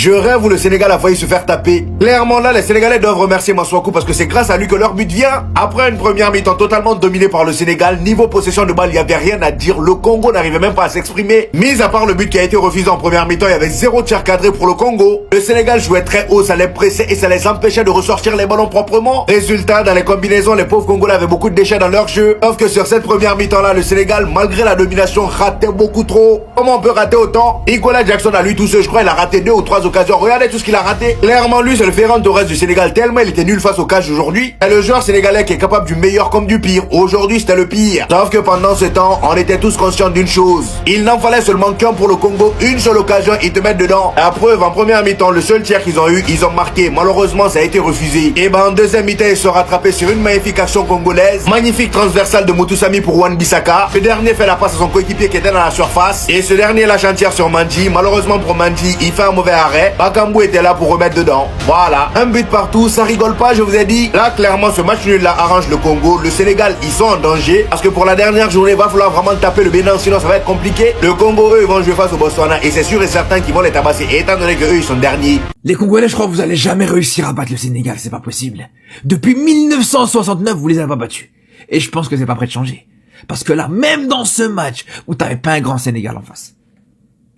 Je rêve où le Sénégal a failli se faire taper. Clairement là, les Sénégalais doivent remercier Masuaku parce que c'est grâce à lui que leur but vient. Après une première mi-temps totalement dominée par le Sénégal, niveau possession de balle, il n'y avait rien à dire. Le Congo n'arrivait même pas à s'exprimer. Mis à part le but qui a été refusé en première mi-temps, il y avait 0 tir cadré pour le Congo. Le Sénégal jouait très haut, ça les pressait et ça les empêchait de ressortir les ballons proprement. Résultat, dans les combinaisons, les pauvres Congolais avaient beaucoup de déchets dans leur jeu. Sauf que sur cette première mi-temps là, le Sénégal, malgré la domination, ratait beaucoup trop. Comment on peut rater autant? Nicolas Jackson à lui tout seul, je crois, il a raté 2 ou 3 occasions. Regardez tout ce qu'il a raté. Clairement, lui, c'est le Ferran Torres du Sénégal, tellement il était nul face au catch aujourd'hui. Et le joueur sénégalais qui est capable du meilleur comme du pire. Aujourd'hui, c'était le pire. Sauf que pendant ce temps, on était tous conscients d'une chose. Il n'en fallait seulement qu'un pour le Congo, une seule occasion, ils te mettent dedans. La preuve, en première mi-temps, le seul tir qu'ils ont eu, ils ont marqué. Malheureusement, ça a été refusé. Et ben, en deuxième mi-temps, ils se sont rattrapés sur une magnifique action congolaise. Magnifique transversale de Moutoussamy pour Wan-Bissaka. Le dernier fait la passe à son coéquipier qui était dans la surface. Et ce dernier lâche un tir sur Mandji. Malheureusement pour Mandji, il fait un mauvais arrêt. Bakambu était là pour remettre dedans. Voilà. Un but partout, ça rigole pas, je vous ai dit. Là, clairement, ce match nul là arrange le Congo. Le Sénégal, ils sont en danger. Parce que pour la dernière journée, il va falloir vraiment taper le Bénin, sinon ça va être compliqué. Le Congo, eux, ils vont jouer face au Botswana. Et c'est sûr et certain qu'ils vont les tabasser. Et étant donné que eux, ils sont derniers. Les Congolais, je crois que vous allez jamais réussir à battre le Sénégal, c'est pas possible. Depuis 1969, vous les avez pas battus. Et je pense que c'est pas prêt de changer. Parce que là, même dans ce match, où t'avais pas un grand Sénégal en face,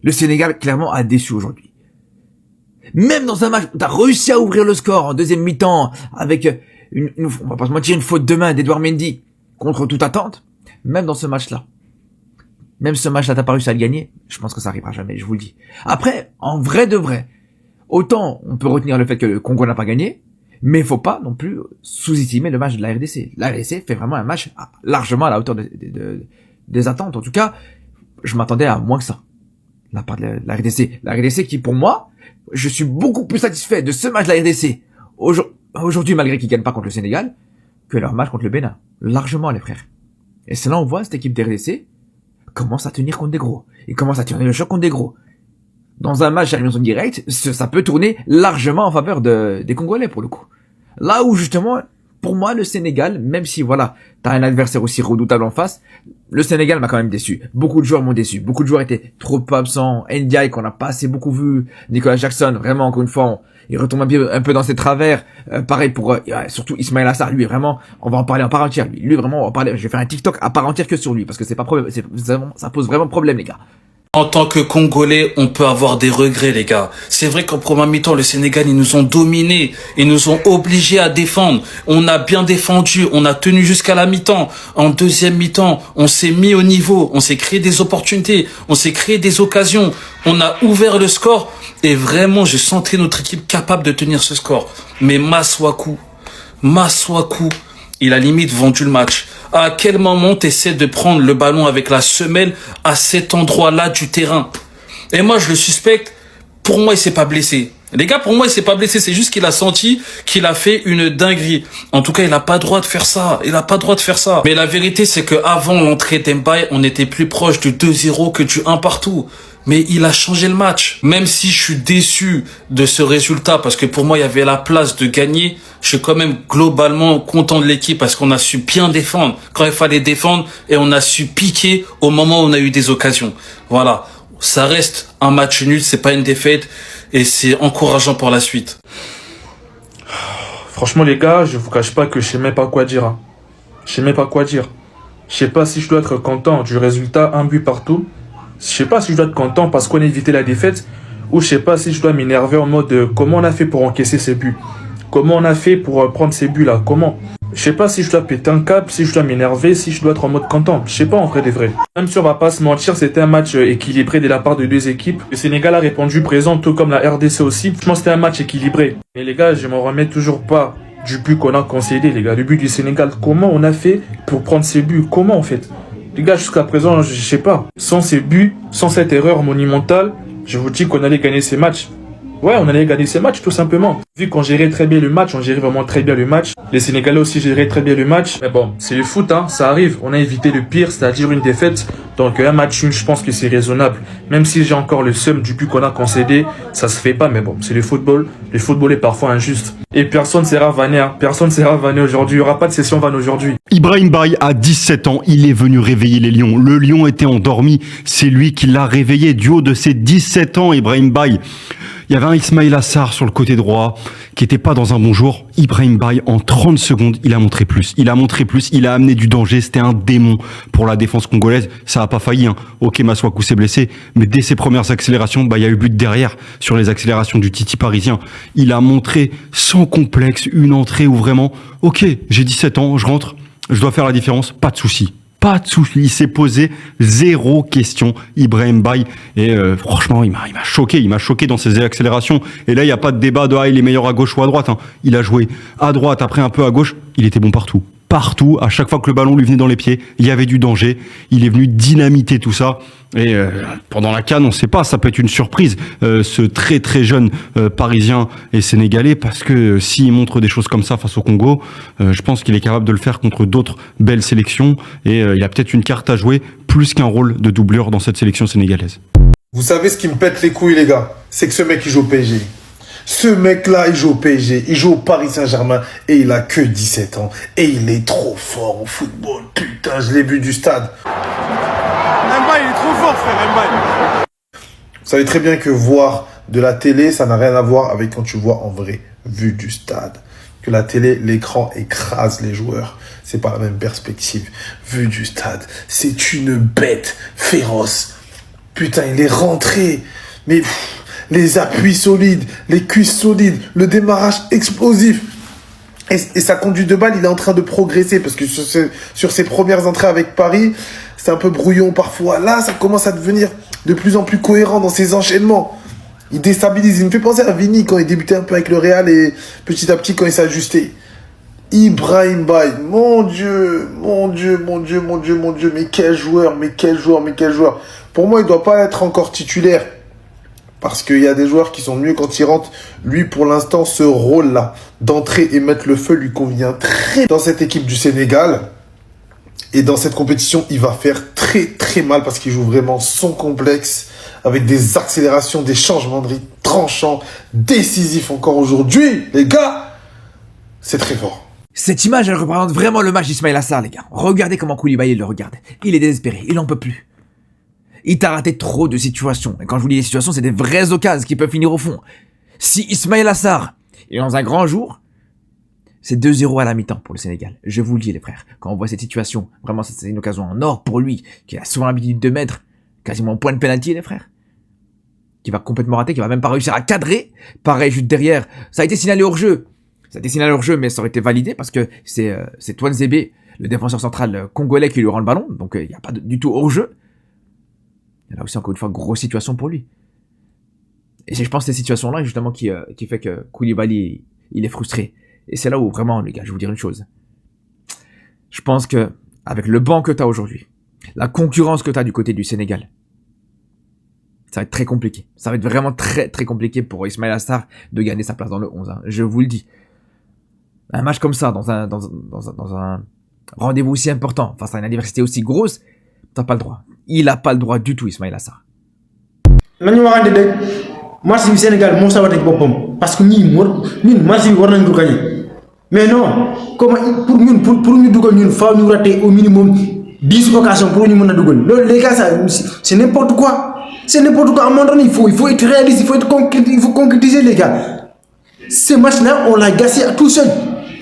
le Sénégal, clairement, a déçu aujourd'hui. Même dans un match où t'as réussi à ouvrir le score en deuxième mi-temps, avec on va pas se mentir, une faute de main d'Edouard Mendy, contre toute attente, même dans ce match-là, t'as pas réussi à le gagner, je pense que ça arrivera jamais, je vous le dis. Après, en vrai de vrai, autant on peut retenir le fait que le Congo n'a pas gagné, mais il faut pas non plus sous-estimer le match de la RDC. La RDC fait vraiment un match largement à la hauteur des attentes. En tout cas, je m'attendais à moins que ça. La part de la RDC. La RDC qui, pour moi, je suis beaucoup plus satisfait de ce match de la RDC aujourd'hui, malgré qu'ils gagnent pas contre le Sénégal, que leur match contre le Bénin. Largement, les frères. Et c'est là on voit cette équipe de RDC commence à tenir contre des gros. Ils commencent à tenir le choc contre des gros. Dans un match à élimination directe, ça peut tourner largement en faveur des Congolais, pour le coup. Là où, justement, pour moi, le Sénégal, même si, voilà, t'as un adversaire aussi redoutable en face, le Sénégal m'a quand même déçu. Beaucoup de joueurs m'ont déçu. Beaucoup de joueurs étaient trop absents. Ndiaye, qu'on n'a pas assez beaucoup vu. Nicolas Jackson, vraiment, encore une fois, il retombe un peu dans ses travers. Pareil pour, surtout Ismaël Assar, lui, vraiment, on va en parler en part entière. Lui, vraiment, on va en parler, je vais faire un TikTok à part entière que sur lui, parce que ça pose vraiment problème, les gars. En tant que Congolais, on peut avoir des regrets, les gars. C'est vrai qu'en première mi-temps, le Sénégal, ils nous ont dominés. Ils nous ont obligés à défendre. On a bien défendu. On a tenu jusqu'à la mi-temps. En deuxième mi-temps, on s'est mis au niveau. On s'est créé des opportunités. On s'est créé des occasions. On a ouvert le score. Et vraiment, je sentais notre équipe capable de tenir ce score. Mais Masuaku, il a limite vendu le match. À quel moment t'essaies de prendre le ballon avec la semelle à cet endroit-là du terrain? Et moi, je le suspecte. Pour moi, il s'est pas blessé. Les gars, pour moi, il s'est pas blessé. C'est juste qu'il a senti qu'il a fait une dinguerie. En tout cas, il a pas droit de faire ça. Mais la vérité, c'est que avant l'entrée d'Mbaye, on était plus proche du 2-0 que du 1 partout. Mais il a changé le match. Même si je suis déçu de ce résultat, parce que pour moi, il y avait la place de gagner, je suis quand même globalement content de l'équipe parce qu'on a su bien défendre quand il fallait défendre et on a su piquer au moment où on a eu des occasions. Voilà. Ça reste un match nul, c'est pas une défaite et c'est encourageant pour la suite. Franchement, les gars, je vous cache pas que je sais même pas quoi dire. Je sais pas si je dois être content du résultat, un but partout. Je sais pas si je dois être content parce qu'on a évité la défaite ou je sais pas si je dois m'énerver en mode comment on a fait pour encaisser ces buts. Comment on a fait pour prendre ces buts là. Comment. Je sais pas si je dois péter un câble, si je dois m'énerver, si je dois être en mode content. Je sais pas en vrai des vrais. Même si on va pas se mentir, c'était un match équilibré de la part de deux équipes. Le Sénégal a répondu présent tout comme la RDC aussi. Je pense que c'était un match équilibré. Mais les gars, je m'en remets toujours pas du but qu'on a concédé les gars. Le but du Sénégal, comment on a fait pour prendre ces buts? Comment en fait? Les gars, jusqu'à présent, je sais pas. Sans ces buts, sans cette erreur monumentale, je vous dis qu'on allait gagner ces matchs. Ouais, on allait gagner ces matchs tout simplement. Vu qu'on gérait très bien le match, on gérait vraiment très bien le match. Les Sénégalais aussi géraient très bien le match. Mais bon, c'est le foot, hein, ça arrive. On a évité le pire, c'est-à-dire une défaite. Donc un match nul, je pense que c'est raisonnable. Même si j'ai encore le seum du but qu'on a concédé, ça se fait pas. Mais bon, c'est le football. Le football est parfois injuste. Et personne ne sera vanné, hein. Personne ne sera vanné aujourd'hui. Il n'y aura pas de session vanne aujourd'hui. Ibrahim Baye a 17 ans. Il est venu réveiller les lions. Le lion était endormi. C'est lui qui l'a réveillé. Du haut de ses 17 ans, Ibrahim Baye. Il y avait un Ismaïla Sarr sur le côté droit qui était pas dans un bon jour. Ibrahim Baye, en 30 secondes, il a montré plus. Il a amené du danger. C'était un démon pour la défense congolaise. Ça a pas failli, hein. Ok, Maswaku s'est blessé, mais dès ses premières accélérations, il y a eu but derrière sur les accélérations du Titi parisien. Il a montré sans complexe une entrée où vraiment, ok, j'ai 17 ans, je rentre, je dois faire la différence, pas de souci. Pas de souci, il s'est posé zéro question, Ibrahim Baye. Et franchement, il m'a choqué dans ses accélérations. Et là, il n'y a pas de débat de il est meilleur à gauche ou à droite. Hein. Il a joué à droite, après un peu à gauche, il était bon partout. Partout, à chaque fois que le ballon lui venait dans les pieds, il y avait du danger. Il est venu dynamiter tout ça. Et pendant la CAN, on ne sait pas, ça peut être une surprise, ce très très jeune Parisien et Sénégalais, parce que s'il montre des choses comme ça face au Congo, je pense qu'il est capable de le faire contre d'autres belles sélections. Et il a peut-être une carte à jouer, plus qu'un rôle de doublure dans cette sélection sénégalaise. Vous savez ce qui me pète les couilles, les gars? C'est que ce mec, il joue au PSG. Ce mec-là, il joue au PSG, il joue au Paris Saint-Germain et il a que 17 ans. Et il est trop fort au football. Putain, je l'ai vu du stade. Mbaye, il est trop fort, frère, Mbaye. Vous savez très bien que voir de la télé, ça n'a rien à voir avec quand tu vois en vrai, vu du stade. Que la télé, l'écran écrase les joueurs. C'est pas la même perspective. Vu du stade, c'est une bête féroce. Putain, il est rentré. Mais les appuis solides, les cuisses solides, le démarrage explosif. Et sa conduite de balle, il est en train de progresser. Parce que sur ses premières entrées avec Paris, c'est un peu brouillon parfois. Là, ça commence à devenir de plus en plus cohérent dans ses enchaînements. Il déstabilise. Il me fait penser à Vini quand il débutait un peu avec le Real et petit à petit quand il s'est ajusté. Ibrahim Baye, mon Dieu, mais quel joueur. Pour moi, il ne doit pas être encore titulaire. Parce qu'il y a des joueurs qui sont mieux quand ils rentrent. Lui, pour l'instant, ce rôle-là, d'entrer et mettre le feu, lui convient très dans cette équipe du Sénégal. Et dans cette compétition, il va faire très très mal parce qu'il joue vraiment son complexe avec des accélérations, des changements de rythme tranchants, décisifs encore aujourd'hui. Les gars, c'est très fort. Cette image, elle représente vraiment le match d'Ismaïla Sarr, les gars. Regardez comment Koulibaly le regarde. Il est désespéré, il n'en peut plus. Il t'a raté trop de situations. Et quand je vous dis des situations, c'est des vraies occasions qui peuvent finir au fond. Si Ismaïla Sarr est dans un grand jour, c'est 2-0 à la mi-temps pour le Sénégal. Je vous le dis, les frères. Quand on voit cette situation, vraiment, c'est une occasion en or pour lui, qui a souvent l'habitude de mettre quasiment un point de pénalty, les frères. Qui va complètement rater, qui va même pas réussir à cadrer. Pareil, juste derrière. Ça a été signalé hors jeu. Mais ça aurait été validé parce que c'est Touanzebe, le défenseur central congolais, qui lui rend le ballon. Donc, il n'y a pas du tout hors jeu. Et là aussi, encore une fois, grosse situation pour lui. Et c'est, je pense, ces situations-là, justement, qui fait que Koulibaly, il est frustré. Et c'est là où, vraiment, les gars, je vais vous dire une chose. Je pense que, avec le banc que tu as aujourd'hui, la concurrence que tu as du côté du Sénégal, ça va être très compliqué. Ça va être vraiment très, très compliqué pour Ismaïla Sarr de gagner sa place dans le 11. Hein. Je vous le dis. Un match comme ça, dans un rendez-vous aussi important, face à une adversité aussi grosse, t'as pas le droit. Il a pas le droit du tout, Ismaïla Sarr. nañu waxante dëgg match bi Sénégal moo sawaté ci boppam parce que ñun match bi war nañ ko gagner mais non comment pour ñu dugal ñun faaw ñu rater au minimum 10 occasions pour ñu mëna dugal loolu les gars ça c'est n'importe quoi à un moment donné il faut être réaliste, il faut concrétiser les gars. Ce match là on l'a gassé à tout seul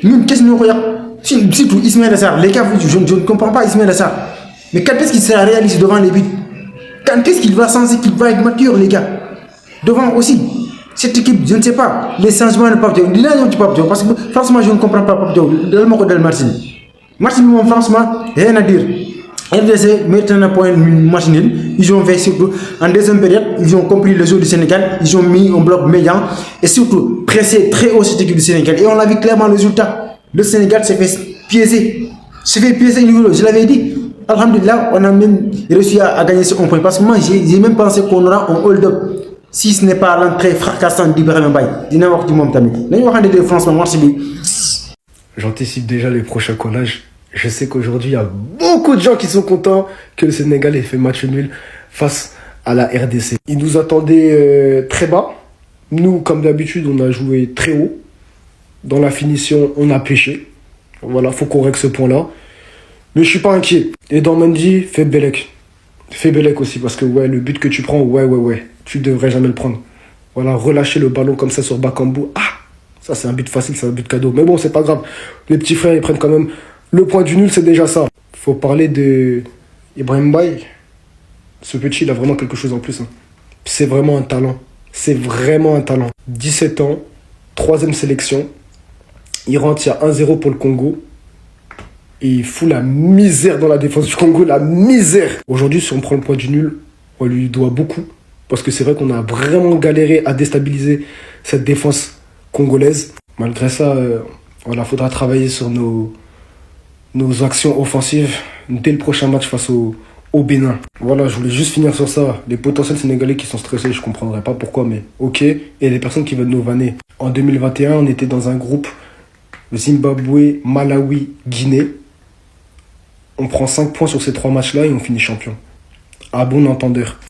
ñun qu'est-ce ñoo ko yaq surtout Ismaïla Sarr les gars je ne comprends pas Ismaïla Sarr mais quand est-ce qu'il sera réaliste devant les buts? Quand est-ce qu'il va être mature, les gars? Devant aussi. Cette équipe, je ne sais pas. Les changements de Pape Diop. Parce que franchement, je ne comprends pas Pape Diop. Martin, franchement, rien à dire. RDC mérite un point machine. Ils ont fait surtout en deuxième période, ils ont compris le jeu du Sénégal. Ils ont mis un bloc médian et surtout pressé très haut cette équipe du Sénégal. Et on a vu clairement le résultat. Le Sénégal s'est fait piéger. Je l'avais dit. Alhamdulillah, on a même réussi à gagner ce 1 point. Parce que moi, j'ai même pensé qu'on aura un hold-up. Si ce n'est pas l'entrée fracassante d'Ibrahim Baye. J'anticipe déjà les prochains collages. Je sais qu'aujourd'hui, il y a beaucoup de gens qui sont contents que le Sénégal ait fait match nul face à la RDC. Ils nous attendaient très bas. Nous, comme d'habitude, on a joué très haut. Dans la finition, on a pêché. Voilà, faut qu'on règle ce point-là. Mais je suis pas inquiet. Et dans Mendy, fais Belek. Fais Belek aussi, parce que ouais, le but que tu prends, ouais, tu devrais jamais le prendre. Voilà. Voilà, relâcher le ballon comme ça sur Bakambu. Ah, ça c'est un but facile, c'est un but cadeau. Mais bon, c'est pas grave. Les petits frères, ils prennent quand même le point du nul, c'est déjà ça. Faut parler de Ibrahim Mbaye. Ce petit, il a vraiment quelque chose en plus. Hein. C'est vraiment un talent. C'est vraiment un talent. 17 ans, 3e sélection. Il rentre, il y a 1-0 pour le Congo. Et il fout la misère dans la défense du Congo, la misère. Aujourd'hui, si on prend le point du nul, on lui doit beaucoup. Parce que c'est vrai qu'on a vraiment galéré à déstabiliser cette défense congolaise. Malgré ça, voilà, faudra travailler sur nos actions offensives dès le prochain match face au Bénin. Voilà, je voulais juste finir sur ça. Les potentiels Sénégalais qui sont stressés, je comprendrais pas pourquoi, mais ok. Et les personnes qui veulent nous vanner. En 2021, on était dans un groupe Zimbabwe, Malawi, Guinée. On prend 5 points sur ces 3 matchs-là et on finit champion. À bon entendeur.